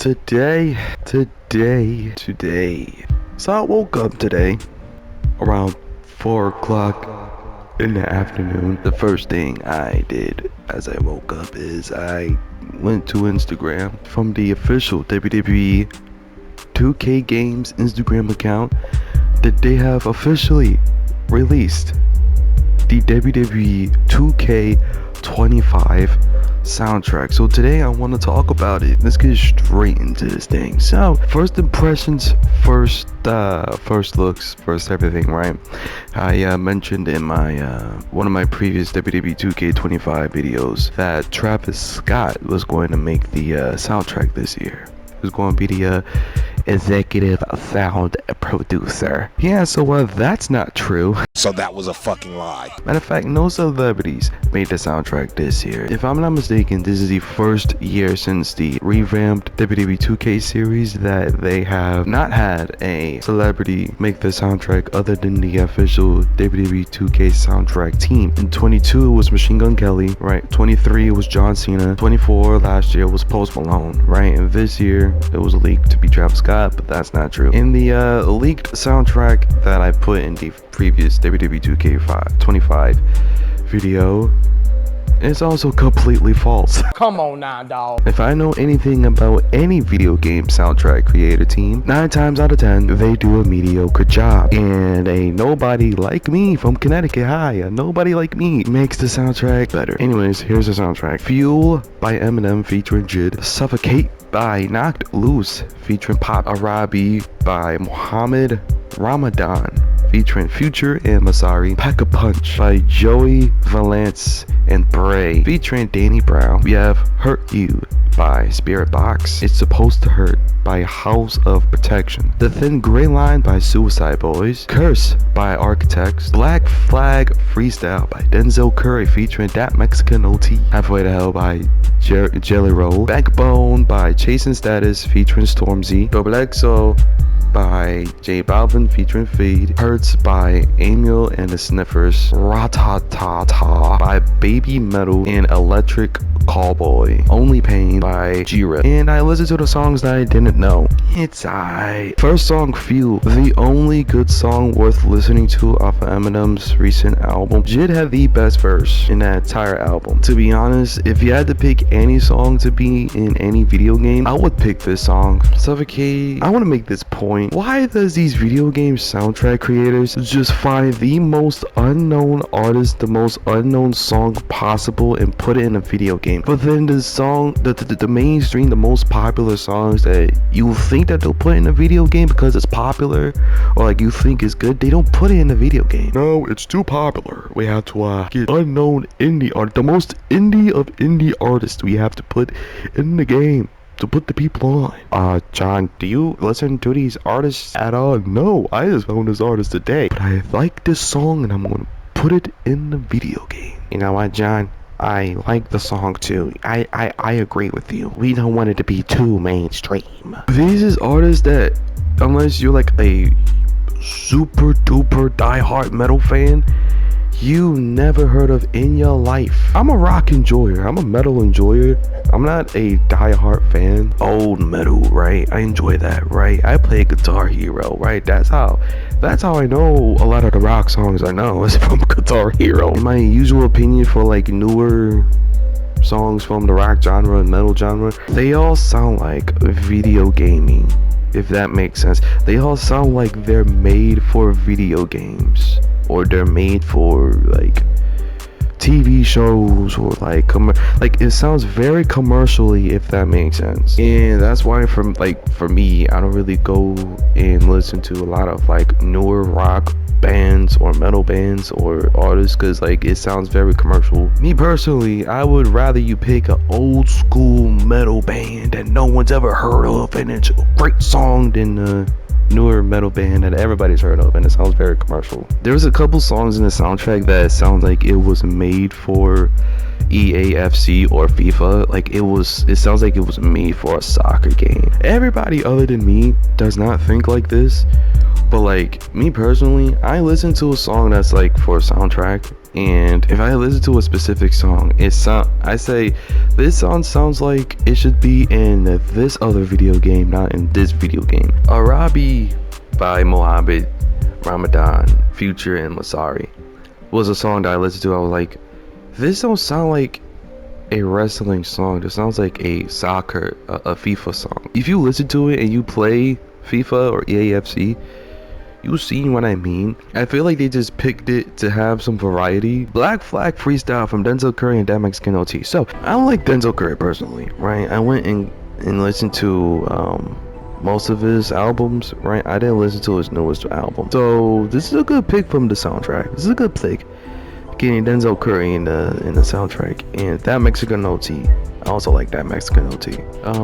Today. So I woke up today around 4 o'clock in the afternoon. The first thing I did as I woke up is I went to Instagram from the official WWE 2K Games Instagram account that they have officially released the WWE 2K25 soundtrack. So today I want to talk about it. Let's get straight into this thing. So first impressions, first looks, first everything, right? I mentioned in my one of my previous WWE 2K25 videos that Travis Scott was going to make the soundtrack this year. It was going to be the executive sound producer. Yeah, so that's not true. So that was a fucking lie. Matter of fact, no celebrities made the soundtrack this year. If I'm not mistaken, this is the first year since the revamped WWE 2K series that they have not had a celebrity make the soundtrack other than the official WWE 2K soundtrack team. In 22 was Machine Gun Kelly, right? 23 was John Cena. 24 last year was Post Malone, right? And this year it was leaked to be Travis Scott, but that's not true. In the leaked soundtrack that I put in the previous WWE 2K25 video, it's also completely false. Come on now, dog. If I know anything about any video game soundtrack creator team, 9 times out of 10 they do a mediocre job, and a nobody like me from Connecticut, nobody like me makes the soundtrack better. Anyways, here's the soundtrack. Fuel by Eminem featuring Jid, Suffocate by Knocked Loose featuring Pop Arabi by Mohammed Ramadan featuring Future and Masari, Pack a Punch by Joey Valance and Bray featuring Danny Brown. We have Hurt You by Spirit Box, It's Supposed to Hurt by House of Protection, The Thin Gray Line by Suicide Boys, Curse by Architects, Black Flag Freestyle by Denzel Curry featuring Dat Mexican OT, Halfway to Hell by Jelly Roll, Backbone by Chasing Status featuring Stormzy, Double XO by J Balvin featuring Fade, Hurts by Emil and the Sniffers, Ratatata by Baby Metal, and Electric Callboy, Only Pain by G-Rip. And I listened to the songs that I didn't know. It's aight. First song, Fuel, the only good song worth listening to off of Eminem's recent album. Jid had the best verse in that entire album. To be honest, if you had to pick any song to be in any video game, I would pick this song. Suffocate. I want to make this point. Why does these video game soundtrack creators just find the most unknown artist, the most unknown song possible and put it in a video game? But then the song, the mainstream, the most popular songs that you think that they'll put in a video game because it's popular or like you think is good, they don't put it in a video game. No, it's too popular. We have to get unknown indie art, the most indie of indie artists we have to put in the game to put the people on. John, do you listen to these artists at all? No, I just found this artist today, but I like this song and I'm gonna put it in the video game. You know what, John? I like the song too. I agree with you. We don't want it to be too mainstream. These is artists that, unless you're like a super duper diehard metal fan, you never heard of in your life. I'm a rock enjoyer. I'm a metal enjoyer. I'm not a diehard fan. Old metal, right? I enjoy that, right? I play Guitar Hero, right? That's how I know a lot of the rock songs I know is from Guitar Hero. In my usual opinion, for like newer songs from the rock genre and metal genre, they all sound like video gaming, if that makes sense. They all sound like they're made for video games, or they're made for like TV shows, or like it sounds very commercially, if that makes sense. And that's why for me, I don't really go and listen to a lot of like newer rock bands or metal bands or artists, because like it sounds very commercial. Me personally, I would rather you pick an old school metal band that no one's ever heard of and it's a great song than newer metal band that everybody's heard of and it sounds very commercial. There's a couple songs in the soundtrack that sounds like it was made for EAFC or FIFA. Like it sounds like it was made for a soccer game. Everybody other than me does not think like this, but like me personally, I listen to a song that's like for a soundtrack And if I listen to a specific song, I say this song sounds like it should be in this other video game, not in this video game. Arabi by Mohammed, Ramadan, Future, and Masari was a song that I listened to. I was like, this don't sound like a wrestling song. This sounds like a soccer, a FIFA song. If you listen to it and you play FIFA or EAFC, you see what I mean. I feel like they just picked it to have some variety. Black Flag Freestyle from Denzel Curry and That Mexican OT. So I don't like Denzel Curry personally, right? I went and listened to most of his albums, right? I didn't listen to his newest album. So this is a good pick from the soundtrack. This is a good pick. Getting Denzel Curry in the soundtrack, and That Mexican OT. I also like That Mexican OT.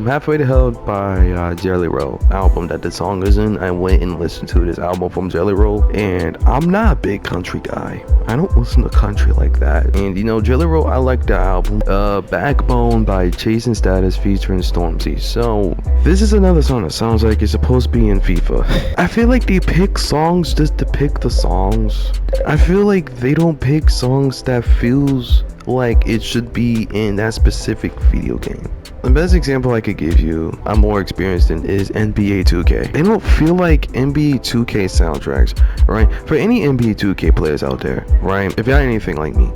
Halfway to Hell by Jelly Roll, album that the song is in. I went and listened to this album from Jelly Roll, and I'm not a big country guy. I don't listen to country like that. And you know, Jelly Roll, I like the album. Backbone by Chasing Status featuring Stormzy. So this is another song that sounds like it's supposed to be in FIFA. I feel like they pick songs just to pick the songs. I feel like they don't pick songs that feels like it should be in that specific video game. The best example I could give you, I'm more experienced in, is NBA 2K. They don't feel like NBA 2K soundtracks, right? For any NBA 2K players out there, right? If you're anything like me,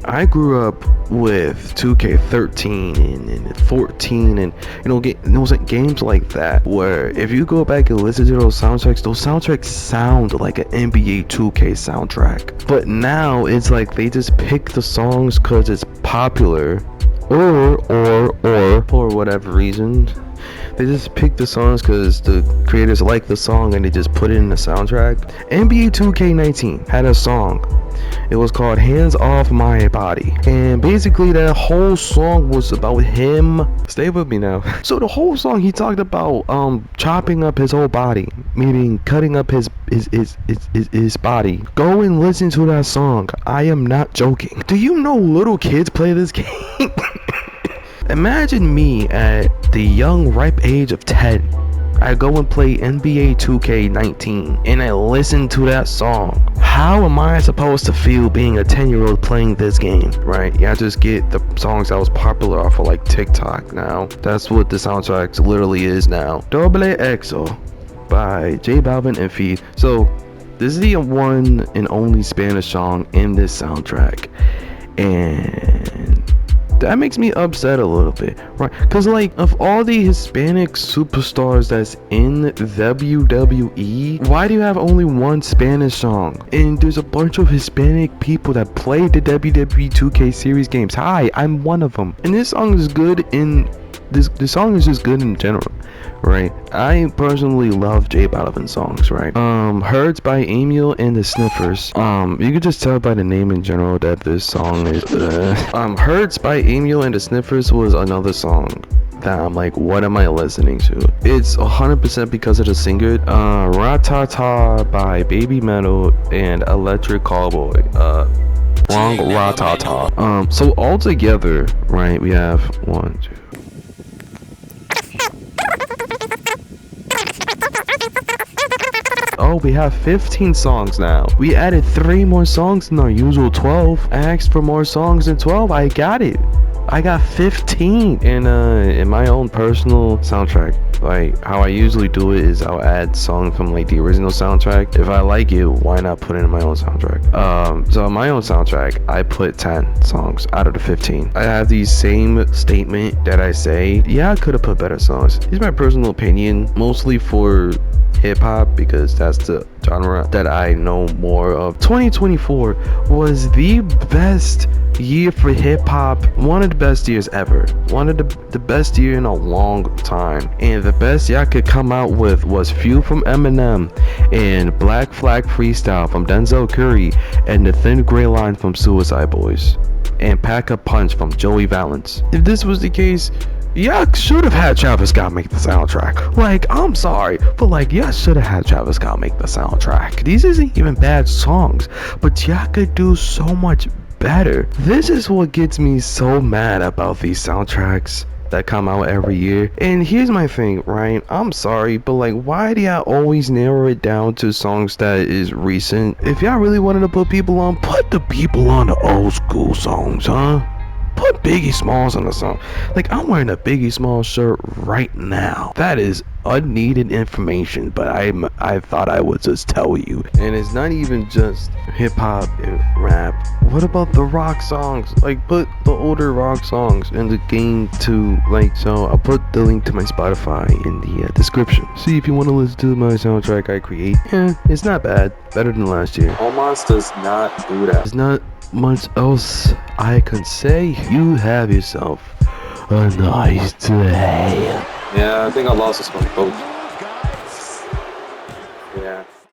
I grew up with 2K13 and 14 and games like that, where if you go back and listen to those soundtracks sound like an NBA 2K soundtrack. But now it's like they just pick the songs because it's popular, or for whatever reason they just pick the songs because the creators like the song and they just put it in the soundtrack. NBA 2K19 had a song. It was called Hands Off My Body, and basically that whole song was about him. Stay with me now. So the whole song, he talked about chopping up his whole body, meaning cutting up his body. Go and listen to that song. I am not joking. Do you know little kids play this game? Imagine me at the young ripe age of 10. I go and play NBA 2K19 and I listen to that song. How am I supposed to feel being a 10-year-old playing this game, right? Yeah, I just get the songs that was popular off of like TikTok now. That's what the soundtrack literally is now. Doble Exo by J Balvin and Feed. So this is the one and only Spanish song in this soundtrack, and that makes me upset a little bit, right? Because like, of all the Hispanic superstars that's in WWE, why do you have only one Spanish song? And there's a bunch of Hispanic people that play the WWE 2K series games. Hi, I'm one of them. And this song is good in this song is just good in general, right? I personally love J Balvin songs, right? Hurts by Emil and the Sniffers. You could just tell by the name in general that this song is Hurts by Emil and the Sniffers was another song that I'm like, what am I listening to? It's 100% because of the singer. Ratata by Baby Metal and Electric Callboy. Wrong Ratata. So all together, right, we have 1, 2. Oh, we have 15 songs now. We added 3 more songs than our usual 12. I asked for more songs than 12. I got it. I got 15 in my own personal soundtrack. Like, how I usually do it is I'll add songs from like the original soundtrack. If I like it, why not put it in my own soundtrack? So in my own soundtrack, I put 10 songs out of the 15. I have the same statement that I say, yeah, I could have put better songs. Here's my personal opinion, mostly for hip-hop, because that's the genre that I know more of. 2024 was the best year for hip-hop, one of the best years ever, one of the best year in a long time, and the best year I could come out with was Few from Eminem and Black Flag Freestyle from Denzel Curry and The Thin Gray Line from Suicide Boys and Pack a Punch from Joey Valance. If this was the case, y'all should have had Travis Scott make the soundtrack. Like, I'm sorry, but like, y'all should have had Travis Scott make the soundtrack. These isn't even bad songs, but y'all could do so much better. This is what gets me so mad about these soundtracks. that come out every year. And here's my thing, right? I'm sorry, but like, why do y'all always narrow it down to songs that is recent? If y'all really wanted to put people on, put the people on the old school songs, huh? Put Biggie Smalls on the song. Like, I'm wearing a Biggie Smalls shirt right now. That is unneeded information, but I thought I would just tell you. And it's not even just hip hop and rap. What about the rock songs? Like, put the older rock songs in the game too. Like, so I'll put the link to my Spotify in the description. See if you want to listen to my soundtrack I create. Yeah, it's not bad. Better than last year. Almost does not do that. There's not much else I can say. You have yourself a nice day. Yeah, I think I lost this one, folks.